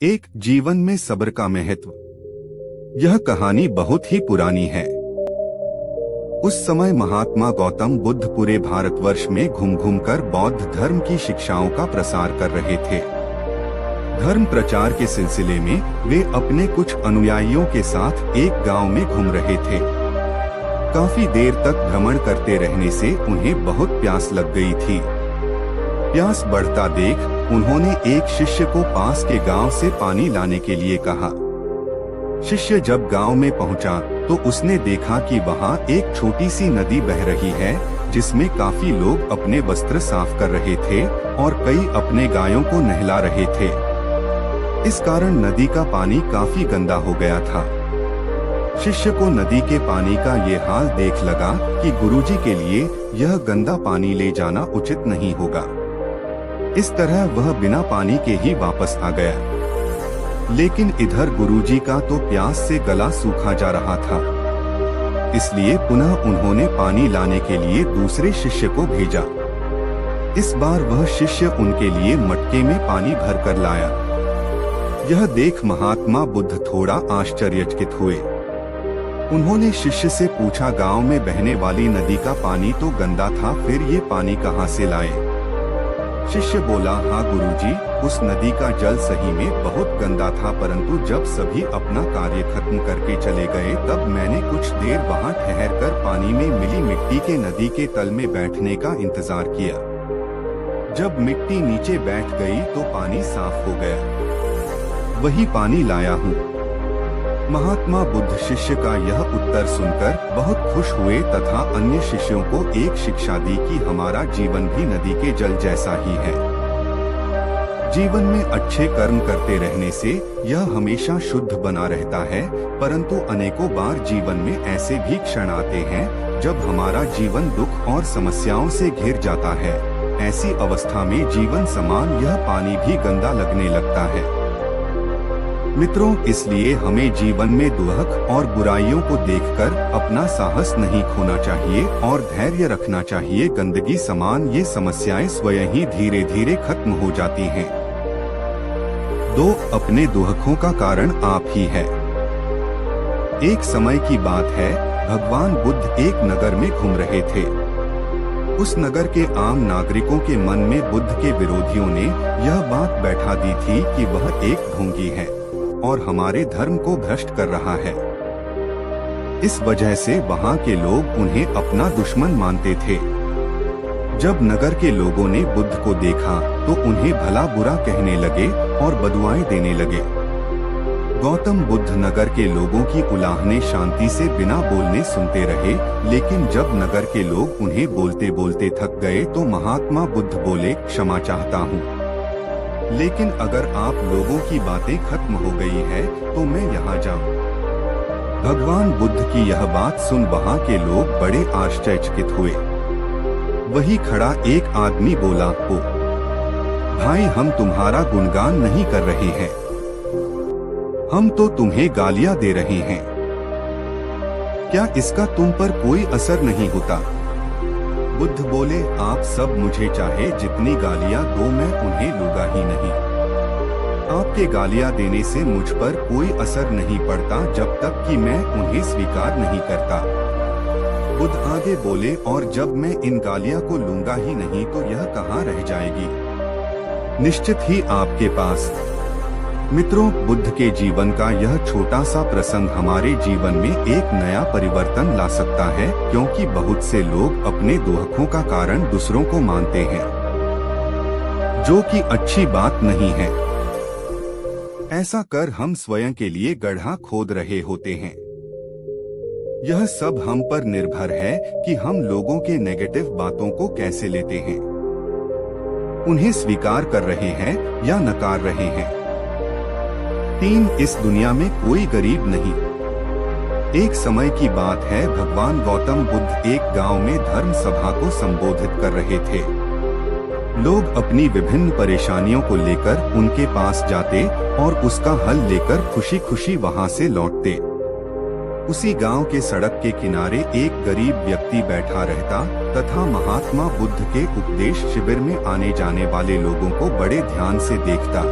एक जीवन में सब्र का महत्व। यह कहानी बहुत ही पुरानी है। उस समय महात्मा गौतम बुद्ध पूरे भारतवर्ष में घूम घूम कर बौद्ध धर्म की शिक्षाओं का प्रसार कर रहे थे। धर्म प्रचार के सिलसिले में वे अपने कुछ अनुयायियों के साथ एक गांव में घूम रहे थे। काफी देर तक भ्रमण करते रहने से उन्हें बहुत प्यास लग गई थी। प्यास बढ़ता देख उन्होंने एक शिष्य को पास के गांव से पानी लाने के लिए कहा। शिष्य जब गांव में पहुंचा तो उसने देखा कि वहां एक छोटी सी नदी बह रही है, जिसमें काफी लोग अपने वस्त्र साफ कर रहे थे और कई अपने गायों को नहला रहे थे। इस कारण नदी का पानी काफी गंदा हो गया था। शिष्य को नदी के पानी का ये हाल देख लगा कि गुरुजी के लिए यह गंदा पानी ले जाना उचित नहीं होगा। इस तरह वह बिना पानी के ही वापस आ गया। लेकिन इधर गुरुजी का तो प्यास से गला सूखा जा रहा था, इसलिए पुनः उन्होंने पानी लाने के लिए दूसरे शिष्य को भेजा। इस बार वह शिष्य उनके लिए मटके में पानी भर कर लाया। यह देख महात्मा बुद्ध थोड़ा आश्चर्यचकित हुए। उन्होंने शिष्य से पूछा, गांव में बहने वाली नदी का पानी तो गंदा था, फिर ये पानी कहाँ से लाए? शिष्य बोला, हाँ गुरुजी, उस नदी का जल सही में बहुत गंदा था, परंतु जब सभी अपना कार्य खत्म करके चले गए तब मैंने कुछ देर वहाँ ठहरकर पानी में मिली मिट्टी के नदी के तल में बैठने का इंतजार किया। जब मिट्टी नीचे बैठ गई तो पानी साफ हो गया। वही पानी लाया हूँ। महात्मा बुद्ध शिष्य का यह उत्तर सुनकर बहुत खुश हुए तथा अन्य शिष्यों को एक शिक्षा दी कि हमारा जीवन भी नदी के जल जैसा ही है। जीवन में अच्छे कर्म करते रहने से यह हमेशा शुद्ध बना रहता है, परंतु अनेकों बार जीवन में ऐसे भी क्षण आते हैं जब हमारा जीवन दुख और समस्याओं से घिर जाता है। ऐसी अवस्था में जीवन समान यह पानी भी गंदा लगने लगता है। मित्रों, इसलिए हमें जीवन में दुख और बुराइयों को देखकर अपना साहस नहीं खोना चाहिए और धैर्य रखना चाहिए। गंदगी समान ये समस्याएं स्वयं ही धीरे धीरे खत्म हो जाती हैं। अपने दुखों का कारण आप ही है। एक समय की बात है, भगवान बुद्ध एक नगर में घूम रहे थे। उस नगर के आम नागरिकों के मन में बुद्ध के विरोधियों ने यह बात बैठा दी थी कि वह एक ढोंगी है और हमारे धर्म को भ्रष्ट कर रहा है। इस वजह से वहाँ के लोग उन्हें अपना दुश्मन मानते थे। जब नगर के लोगों ने बुद्ध को देखा तो उन्हें भला बुरा कहने लगे और बदुआएं देने लगे। गौतम बुद्ध नगर के लोगों की उलाहने शांति से बिना बोलने सुनते रहे, लेकिन जब नगर के लोग उन्हें बोलते बोलते थक गए तो महात्मा बुद्ध बोले, क्षमा चाहता हूँ, लेकिन अगर आप लोगों की बातें खत्म हो गई है तो मैं यहाँ जाऊँ। भगवान बुद्ध की यह बात सुन वहाँ के लोग बड़े आश्चर्यचकित हुए। वही खड़ा एक आदमी बोला, ओ भाई, हम तुम्हारा गुणगान नहीं कर रहे हैं, हम तो तुम्हें गालियाँ दे रहे हैं। क्या इसका तुम पर कोई असर नहीं होता? बुद्ध बोले, आप सब मुझे चाहे जितनी गालियां दो, मैं उन्हें लूंगा ही नहीं। आपके गालियां देने से मुझ पर कोई असर नहीं पड़ता जब तक कि मैं उन्हें स्वीकार नहीं करता। बुद्ध आगे बोले, और जब मैं इन गालियां को लूंगा ही नहीं तो यह कहाँ रह जाएगी? निश्चित ही आपके पास। मित्रों, बुद्ध के जीवन का यह छोटा सा प्रसंग हमारे जीवन में एक नया परिवर्तन ला सकता है, क्योंकि बहुत से लोग अपने दुखों का कारण दूसरों को मानते हैं, जो कि अच्छी बात नहीं है। ऐसा कर हम स्वयं के लिए गड्ढा खोद रहे होते हैं। यह सब हम पर निर्भर है कि हम लोगों के नेगेटिव बातों को कैसे लेते हैं, उन्हें स्वीकार कर रहे हैं या नकार रहे हैं। इस दुनिया में कोई गरीब नहीं। एक समय की बात है, भगवान गौतम बुद्ध एक गांव में धर्म सभा को संबोधित कर रहे थे। लोग अपनी विभिन्न परेशानियों को लेकर उनके पास जाते और उसका हल लेकर खुशी खुशी वहां से लौटते। उसी गांव के सड़क के किनारे एक गरीब व्यक्ति बैठा रहता तथा महात्मा बुद्ध के उपदेश शिविर में आने जाने वाले लोगों को बड़े ध्यान से देखता।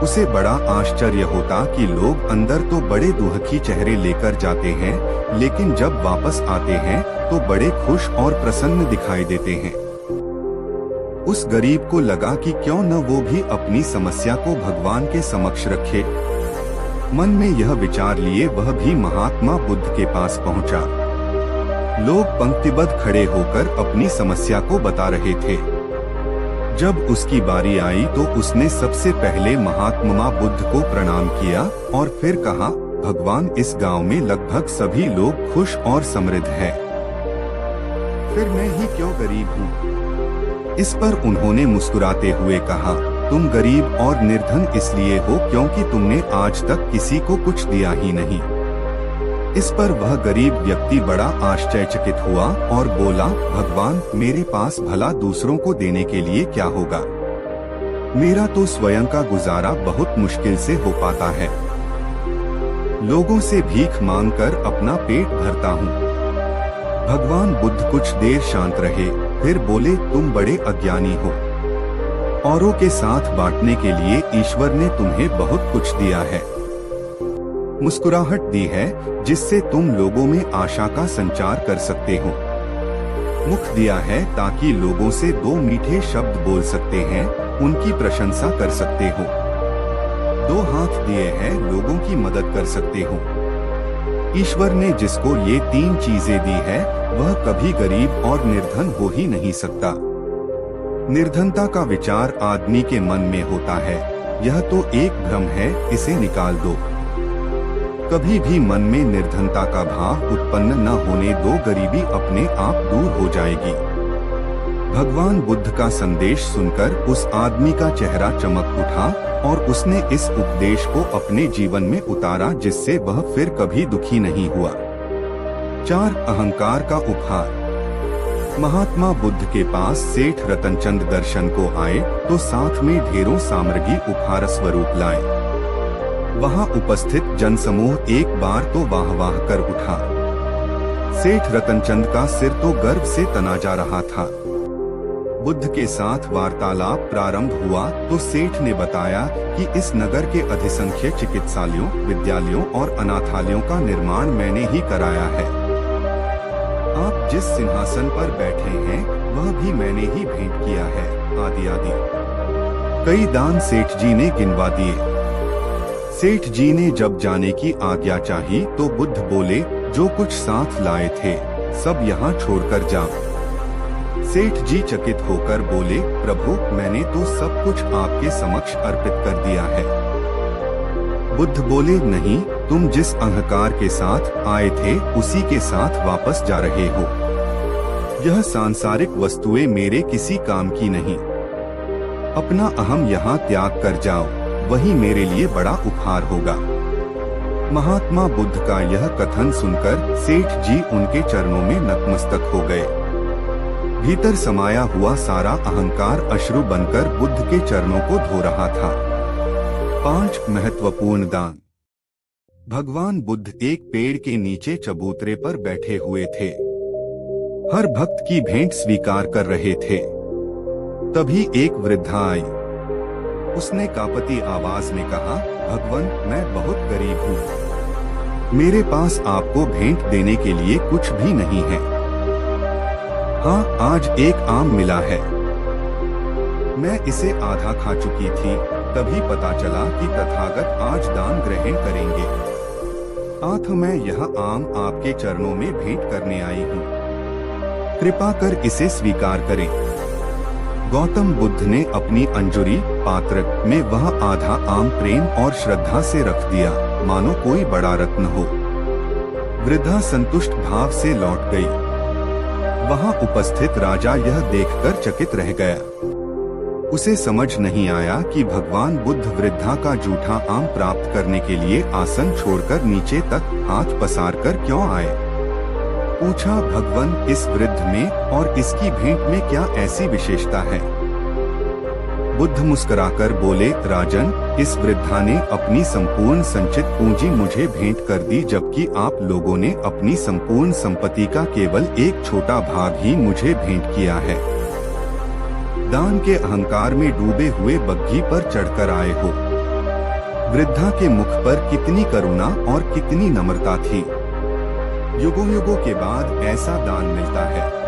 उसे बड़ा आश्चर्य होता कि लोग अंदर तो बड़े दुखी चेहरे लेकर जाते हैं, लेकिन जब वापस आते हैं तो बड़े खुश और प्रसन्न दिखाई देते हैं। उस गरीब को लगा कि क्यों न वो भी अपनी समस्या को भगवान के समक्ष रखे। मन में यह विचार लिए वह भी महात्मा बुद्ध के पास पहुंचा। लोग पंक्तिबद्ध खड़े होकर अपनी समस्या को बता रहे थे। जब उसकी बारी आई तो उसने सबसे पहले महात्मा बुद्ध को प्रणाम किया और फिर कहा, भगवान, इस गांव में लगभग सभी लोग खुश और समृद्ध हैं। फिर मैं ही क्यों गरीब हूँ? इस पर उन्होंने मुस्कुराते हुए कहा, तुम गरीब और निर्धन इसलिए हो क्योंकि तुमने आज तक किसी को कुछ दिया ही नहीं। इस पर वह गरीब व्यक्ति बड़ा आश्चर्यचकित हुआ और बोला, भगवान, मेरे पास भला दूसरों को देने के लिए क्या होगा? मेरा तो स्वयं का गुजारा बहुत मुश्किल से हो पाता है। लोगों से भीख मांगकर अपना पेट भरता हूँ। भगवान बुद्ध कुछ देर शांत रहे, फिर बोले, तुम बड़े अज्ञानी हो। औरों के साथ बांटने के लिए ईश्वर ने तुम्हें बहुत कुछ दिया है। मुस्कुराहट दी है जिससे तुम लोगों में आशा का संचार कर सकते हो। मुख दिया है ताकि लोगों से दो मीठे शब्द बोल सकते हैं, उनकी प्रशंसा कर सकते हो। दो हाथ दिए हैं, लोगों की मदद कर सकते हो। ईश्वर ने जिसको ये तीन चीजें दी है वह कभी गरीब और निर्धन हो ही नहीं सकता। निर्धनता का विचार आदमी के मन में होता है, यह तो एक भ्रम है, इसे निकाल दो। कभी भी मन में निर्धनता का भाव उत्पन्न न होने दो, गरीबी अपने आप दूर हो जाएगी। भगवान बुद्ध का संदेश सुनकर उस आदमी का चेहरा चमक उठा और उसने इस उपदेश को अपने जीवन में उतारा, जिससे वह फिर कभी दुखी नहीं हुआ। 4 अहंकार का उपहार। महात्मा बुद्ध के पास सेठ रतनचंद दर्शन को आए तो साथ में ढेरों सामग्री उपहार स्वरूप लाए। वहां उपस्थित जनसमूह एक बार तो वाह वाह कर उठा। सेठ रतनचंद का सिर तो गर्व से तना जा रहा था। बुद्ध के साथ वार्तालाप प्रारंभ हुआ तो सेठ ने बताया कि इस नगर के अधिसंख्य चिकित्सालयों, विद्यालयों और अनाथालयों का निर्माण मैंने ही कराया है। आप जिस सिंहासन पर बैठे हैं वह भी मैंने ही भेंट किया है, आदि आदि। कई दान सेठ जी ने गिनवा दिए। सेठ जी ने जब जाने की आज्ञा चाही तो बुद्ध बोले, जो कुछ साथ लाए थे सब यहाँ छोड़कर जाओ। सेठ जी चकित होकर बोले, प्रभु, मैंने तो सब कुछ आपके समक्ष अर्पित कर दिया है। बुद्ध बोले, नहीं, तुम जिस अहंकार के साथ आए थे उसी के साथ वापस जा रहे हो। यह सांसारिक वस्तुएं मेरे किसी काम की नहीं। अपना अहम यहाँ त्याग कर जाओ, वही मेरे लिए बड़ा उपहार होगा। महात्मा बुद्ध का यह कथन सुनकर सेठ जी उनके चरणों में नतमस्तक हो गए। भीतर समाया हुआ सारा अहंकार अश्रु बनकर बुद्ध के चरणों को धो रहा था। 5 महत्वपूर्ण दान। भगवान बुद्ध एक पेड़ के नीचे चबूतरे पर बैठे हुए थे। हर भक्त की भेंट स्वीकार कर रहे थे। तभी एक वृद्धा आई। उसने कांपती आवाज में कहा, भगवान, मैं बहुत गरीब हूँ। मेरे पास आपको भेंट देने के लिए कुछ भी नहीं है। हाँ, आज एक आम मिला है। मैं इसे आधा खा चुकी थी, तभी पता चला कि तथागत आज दान ग्रहण करेंगे। अतः मैं यह आम आपके चरणों में भेंट करने आई हूँ। कृपा कर इसे स्वीकार करें। गौतम बुद्ध ने अपनी अंजुरी पात्र में वह आधा आम प्रेम और श्रद्धा से रख दिया, मानो कोई बड़ा रत्न हो। वृद्धा संतुष्ट भाव से लौट गई। वहां उपस्थित राजा यह देखकर चकित रह गया। उसे समझ नहीं आया कि भगवान बुद्ध वृद्धा का जूठा आम प्राप्त करने के लिए आसन छोड़कर नीचे तक हाथ पसार कर क्यों आए। पूछा, भगवान, इस वृद्ध में और इसकी भेंट में क्या ऐसी विशेषता है? बुद्ध मुस्कुराकर बोले, राजन, इस वृद्धा ने अपनी संपूर्ण संचित पूंजी मुझे भेंट कर दी, जबकि आप लोगों ने अपनी संपूर्ण संपत्ति का केवल एक छोटा भाग ही मुझे भेंट किया है। दान के अहंकार में डूबे हुए बग्घी पर चढ़कर आए हो। वृद्धा के मुख पर कितनी करुणा और कितनी नम्रता थी। युगों युगों के बाद ऐसा दान मिलता है।